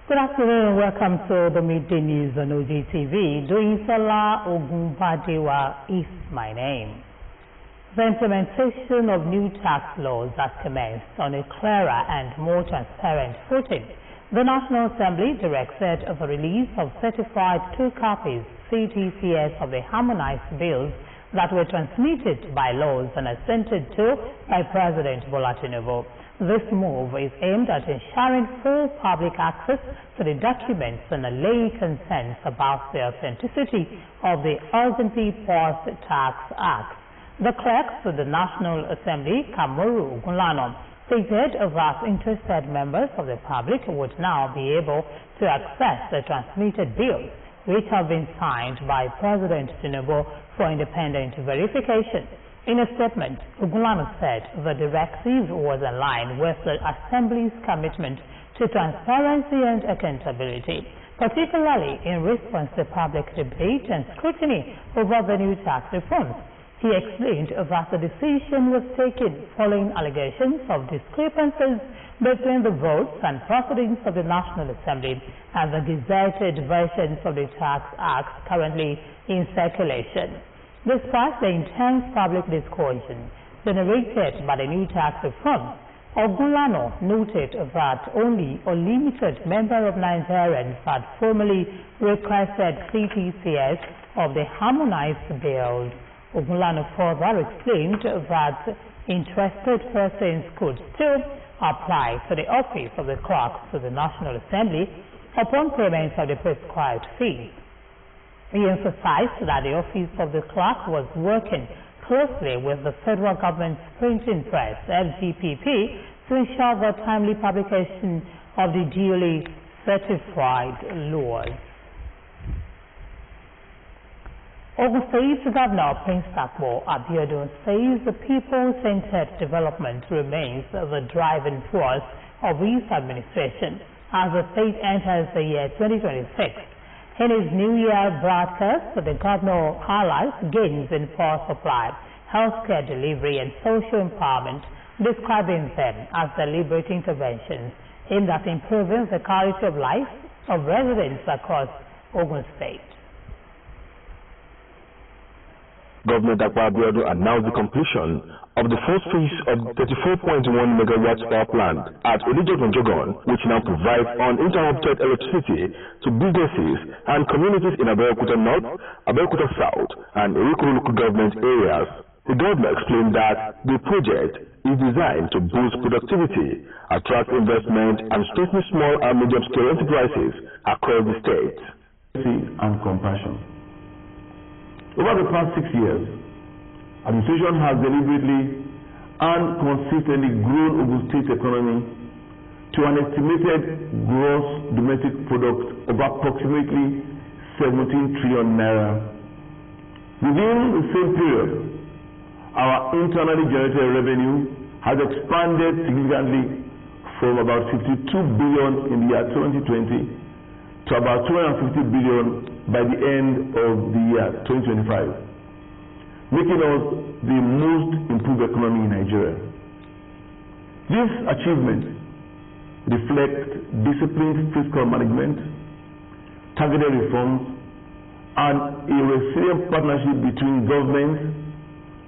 Good afternoon and welcome to the midday news on OGTV. Doinsola Ogunbadewa is my name. The implementation of new tax laws has commenced on a clearer and more transparent footing. The National Assembly directed the release of certified 2 copies CTCS of the harmonized bills that were transmitted by laws and assented to by President Bola Tinubu. This move is aimed at ensuring full public access to the documents and allaying concerns about the authenticity of the urgently passed Tax Act. The clerk to the National Assembly, Kamuru Ogunlano, stated that interested members of the public would now be able to access the transmitted bills, which have been signed by President Tinubu for independent verification. In a statement, Ogunlano said the directive was in line with the Assembly's commitment to transparency and accountability, particularly in response to public debate and scrutiny over the new tax reforms. He explained that the decision was taken following allegations of discrepancies between the votes and proceedings of the National Assembly and the gazetted versions of the Tax Act currently in circulation. Despite the intense public discussion generated by the new tax reform, Ogunlano noted that only a limited number of Nigerians had formally requested CTCS of the harmonized bills. Ogunlano further explained that interested persons could still apply to the office of the clerk to the National Assembly upon payment of the prescribed fees. He emphasized that the office of the clerk was working closely with the federal government's printing press, FGPP, to ensure the timely publication of the duly certified laws. Ogun State Governor Prince Abeokuta says the people-centered development remains the driving force of his administration as the state enters the year 2026. In his New Year broadcast, the governor highlights gains in power supply, healthcare delivery, and social empowerment, describing them as deliberate interventions aimed at improving the quality of life of residents across Ogun State. Governor Abeokuta announced the completion of the first phase of 34.1 megawatts power plant at Jogon, which now provides uninterrupted electricity to businesses and communities in Abeokuta North, Abeokuta South, and Eriko local government areas. The governor explained that the project is designed to boost productivity, attract investment, and strengthen small and medium-scale enterprises across the state. And compassion. Over the past 6 years, administration has deliberately and consistently grown Ogun State economy to an estimated gross domestic product of approximately 17 trillion naira. Within the same period, our internally generated revenue has expanded significantly from about 52 billion in the year 2020 to about 250 billion by the end of the year 2025, making us the most improved economy in Nigeria. This achievement reflects disciplined fiscal management, targeted reforms, and a resilient partnership between governments,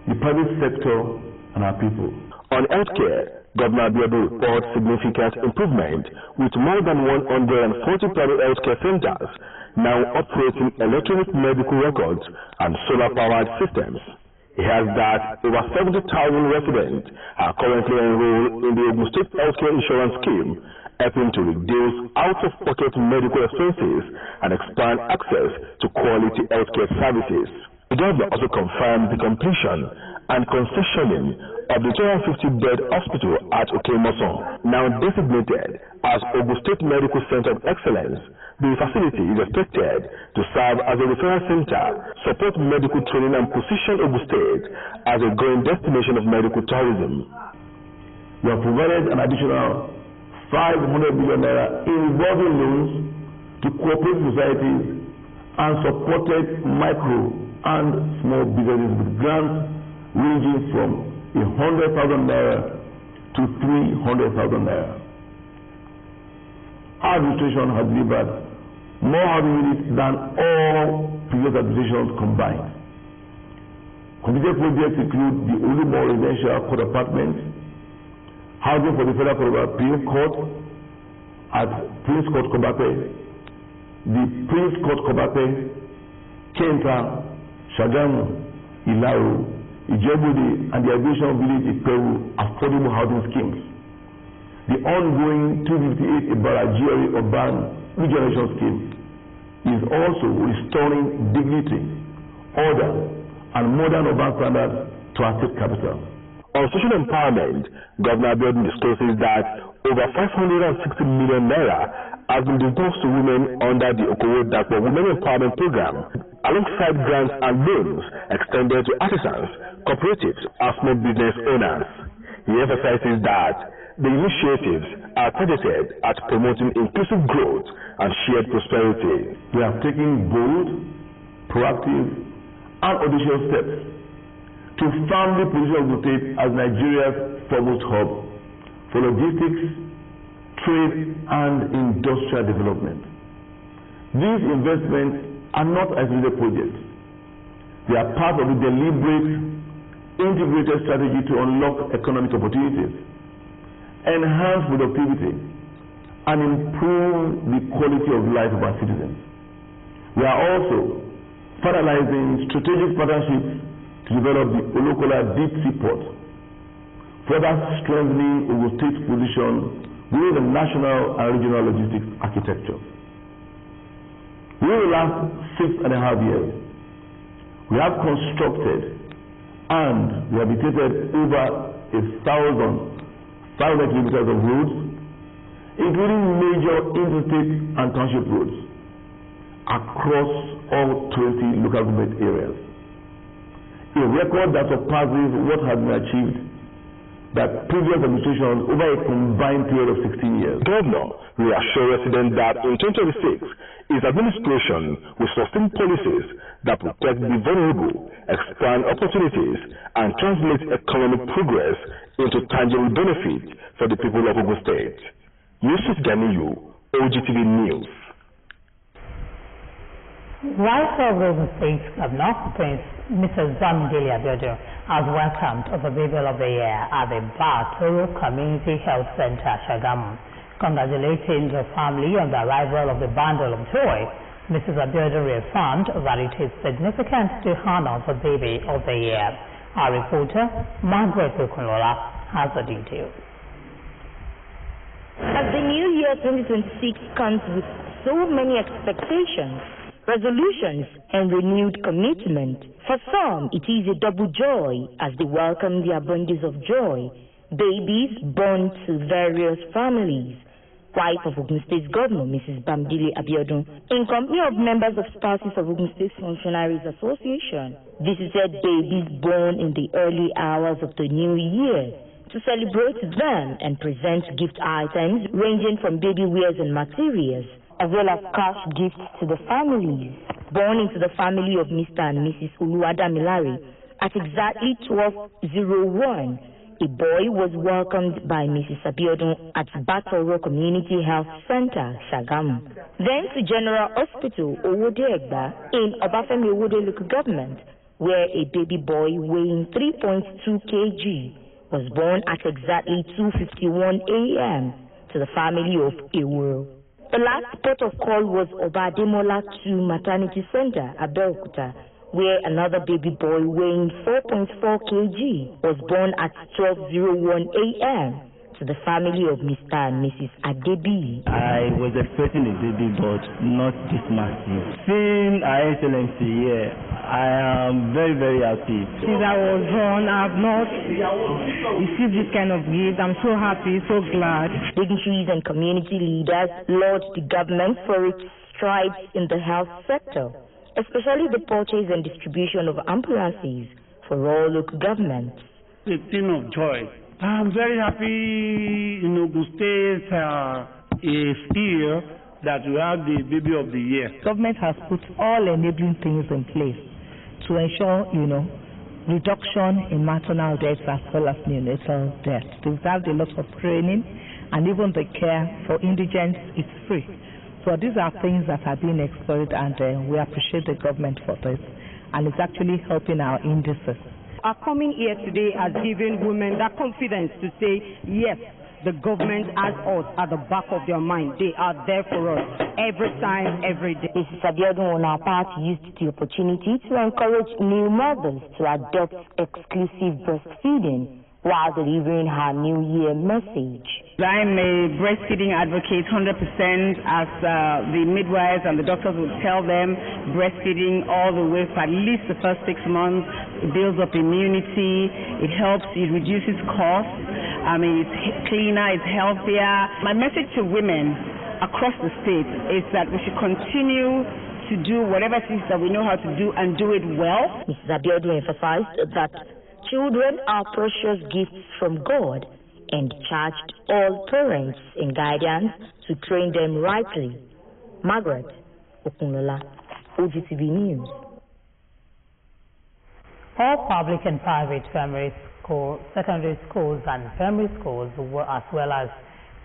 the private sector, and our people. On healthcare, Governor Abeokuta reports significant improvement, with more than 140 private healthcare centers now operating electronic medical records and solar-powered systems. He has that over 70,000 residents are currently enrolled in the Ogun State Healthcare Insurance Scheme, helping to reduce out-of-pocket medical expenses and expand access to quality healthcare services. The governor also confirmed the completion and concessioning of the 250-bed hospital at Okemoson, now designated as Ogun State Medical Center of Excellence. The facility is expected to serve as a referral center, support medical training, and position Ogun State as a growing destination of medical tourism. We have provided an additional 500 million naira in revolving loans to cooperative societies and supported micro and small businesses with grants ranging from 100,000 naira to 300,000 naira. our administration has delivered more housing units than all previous administrations combined. Completed projects include the Olumo Residential Court Apartments, housing for the Federal Court of Appeal Court at Prince Court Kobape, the Prince Court Kobape, Kenta, Shagamu, Ilaru, Ijebuode, and the Aviation Village Iperu affordable housing schemes. The ongoing 258 Ibara GRA Urban Regeneration Scheme is also restoring dignity, order, and modern urban standards to our state capital. On social empowerment, Governor Abeokuta discloses that over 560 million naira has been disbursed to women under the Abeokuta Women Empowerment Program, alongside grants and loans extended to artisans, cooperatives, and small business owners. He emphasizes that the initiatives are targeted at promoting inclusive growth and shared prosperity. We have taken bold, proactive, and audacious steps to firmly position the state as Nigeria's foremost hub for logistics, trade, and industrial development. These investments are not isolated projects. They are part of a deliberate, integrated strategy to unlock economic opportunities, enhance productivity, and improve the quality of life of our citizens. We are also finalizing strategic partnerships to develop the Olokola Deep Sea Port, further strengthening Ogun State's position within the national and regional logistics architecture. Within the last 6.5 years, we have constructed and rehabilitated over 1,500 kilometers of roads, including major interstate and township roads, across all 20 local government areas. A record that surpasses what has been achieved by previous administrations over a combined period of 16 years. Governor reassured residents that in 2026, his administration will sustain policies that protect the vulnerable, expand opportunities, and translate economic progress into tangible benefit for the people of Ogun State. Yusuf Ganiyu, OGTV News. Right of Ogun State Governor, Prince Mrs. Bamidele Abiodun has welcomed the Baby of the Year at the Batoro Community Health Center, Shagamu. Congratulating the family on the arrival of the bundle of joy, Mrs. Abiodun reaffirmed that it is significant to honor the Baby of the Year. Our reporter, Margaret Okunlola, has the details. As the new year 2026 comes with so many expectations, resolutions, and renewed commitment, for some it is a double joy as they welcome the abundance of joy, babies born to various families. Wife of Ogun State Governor, Mrs. Bamidele Abiodun, in company of members of Spouses of Ogun State Functionaries Association, visited babies born in the early hours of the new year to celebrate them and present gift items ranging from baby wears and materials, as well as cash gifts to the families born into the family of Mr. and Mrs. Uluwadamilare. At exactly 12:01, a boy was welcomed by Mrs. Abiodun at Batoro Community Health Center, Shagamu. Then to General Hospital, Owode-Egba, in Obafemi Owode local government, where a baby boy weighing 3.2 kg was born at exactly 2:51 a.m. to the family of Ewuro. The last port of call was Obademola 2 Maternity Center, Abeokuta, where another baby boy weighing 4.4 kg was born at 12:01 a.m. to the family of Mr. and Mrs. Adebi. I was expecting a baby, but not this massive. Seeing Her Excellency here, I am very, very happy. Since I was born, I have not received this kind of gift. I'm so happy, so glad. Dignitaries and community leaders laud the government for its strides in the health sector, especially the purchase and distribution of ambulances for all local governments. A thing of joy. I'm very happy in Ogun State feel that we have the Baby of the Year. Government has put all enabling things in place to ensure, reduction in maternal deaths as well as neonatal deaths. They've had a lot of training and even the care for indigents is free. So these are things that are being explored, and we appreciate the government for this, and it's actually helping our indices. Our coming here today has given women that confidence to say, yes, the government has us at the back of their mind. They are there for us every time, every day. Mrs. Abeokuta on our part used the opportunity to encourage new mothers to adopt exclusive breastfeeding while delivering her New Year message. I'm a breastfeeding advocate 100%, as the midwives and the doctors would tell them. Breastfeeding all the way for at least the first 6 months, it builds up immunity, it helps, it reduces costs, it's cleaner, it's healthier. My message to women across the state is that we should continue to do whatever it is that we know how to do and do it well. Mrs. Abeokuta emphasized that children are precious gifts from God and charged all parents and guardians to train them rightly. Margaret Okunlola, OGTV News. All public and private primary schools, secondary schools and primary schools, as well as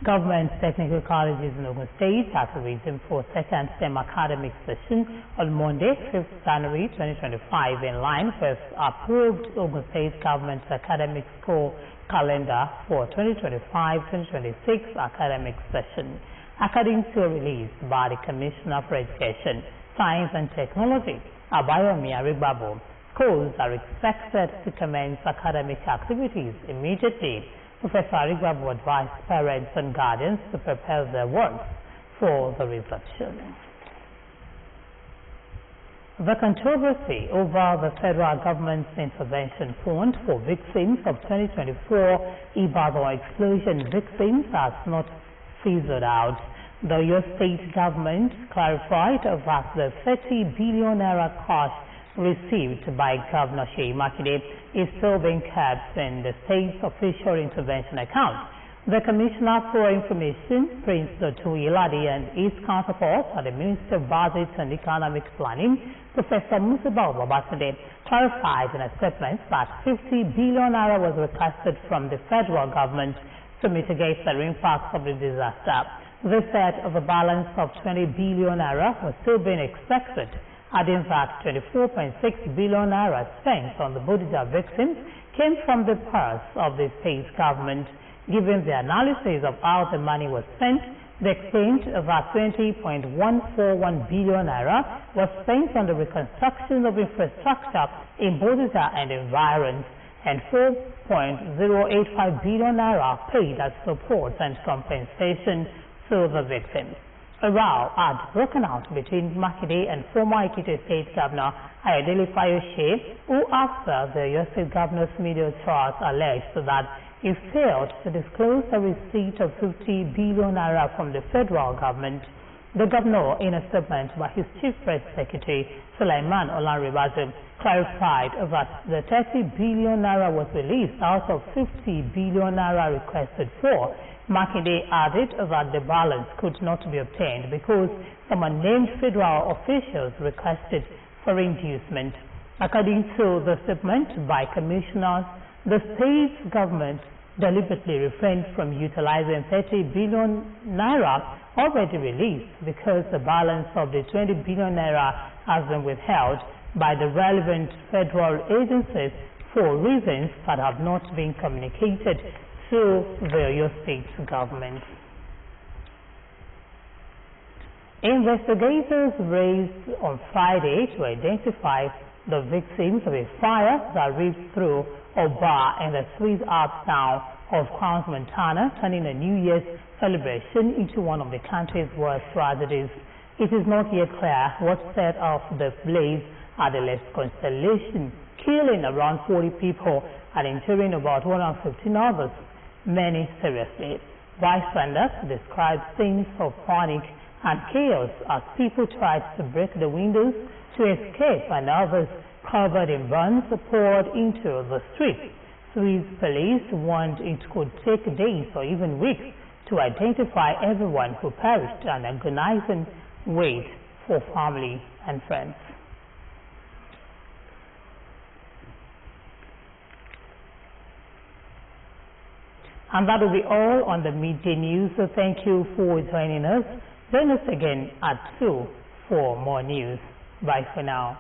government technical colleges in Ogun State have resumed for second STEM academic session on Monday, 5th January 2025, in line with approved Ogun State government academic school calendar for 2025-2026 academic session. According to a release by the Commissioner for Education, Science and Technology, Abeokuta, schools are expected to commence academic activities immediately. Professor Arigbabu advised parents and guardians to prepare their works for the resumption. The controversy over the federal government's intervention fund for victims of 2024 Ibadan explosion victims has not fizzled out. The Oyo State government clarified that the 30 billion naira cash received by Governor Seyi Makinde is still being kept in the state's official intervention account. The Commissioner for Information, Prince Dotun-Yelade, and his counterpart at the Minister of Budget and Economic Planning, Professor Musibau Babatunde, clarified in a statement that 50 billion naira was requested from the federal government to mitigate the impacts of the disaster. They said the balance of 20 billion naira was still being expected, adding that 24.6 billion naira spent on the Bodija victims came from the purse of the state government. Given the analysis of how the money was spent, they explained that 20.141 billion naira was spent on the reconstruction of infrastructure in Bodija and environs, and 4.085 billion naira paid as support and compensation to the victims. A row had broken out between Makinde and former Ekiti State Governor Ayodele Fayose, who, after the Oyo State Governor's media trials, alleged that he failed to disclose the receipt of 50 billion naira from the federal government. The governor, in a statement by his chief press secretary, Sulaiman Olanribazu, clarified that the 30 billion naira was released out of 50 billion naira requested for. Makinde added that the balance could not be obtained because some unnamed federal officials requested for inducement. According to the statement by commissioners, the state government deliberately refrained from utilizing 30 billion naira already released because the balance of the 20 billion naira has been withheld by the relevant federal agencies for reasons that have not been communicated to the Oyo State government. Investigators raised on Friday to identify the victims of a fire that ripped through a bar in the sweet-up town of Crowns, Montana, turning a New Year's celebration into one of the country's worst tragedies. It is not yet clear what set off the blaze at the Les Constellation, killing around 40 people and injuring about 115 others, many seriously. Bystanders described scenes of panic and chaos as people tried to break the windows to escape and others covered in burns poured into the street. Swiss police warned it could take days or even weeks to identify everyone who perished, an agonizing wait for family and friends. And that will be all on the midday news. So thank you for joining us. Join us again at 2 for more news. Bye for now.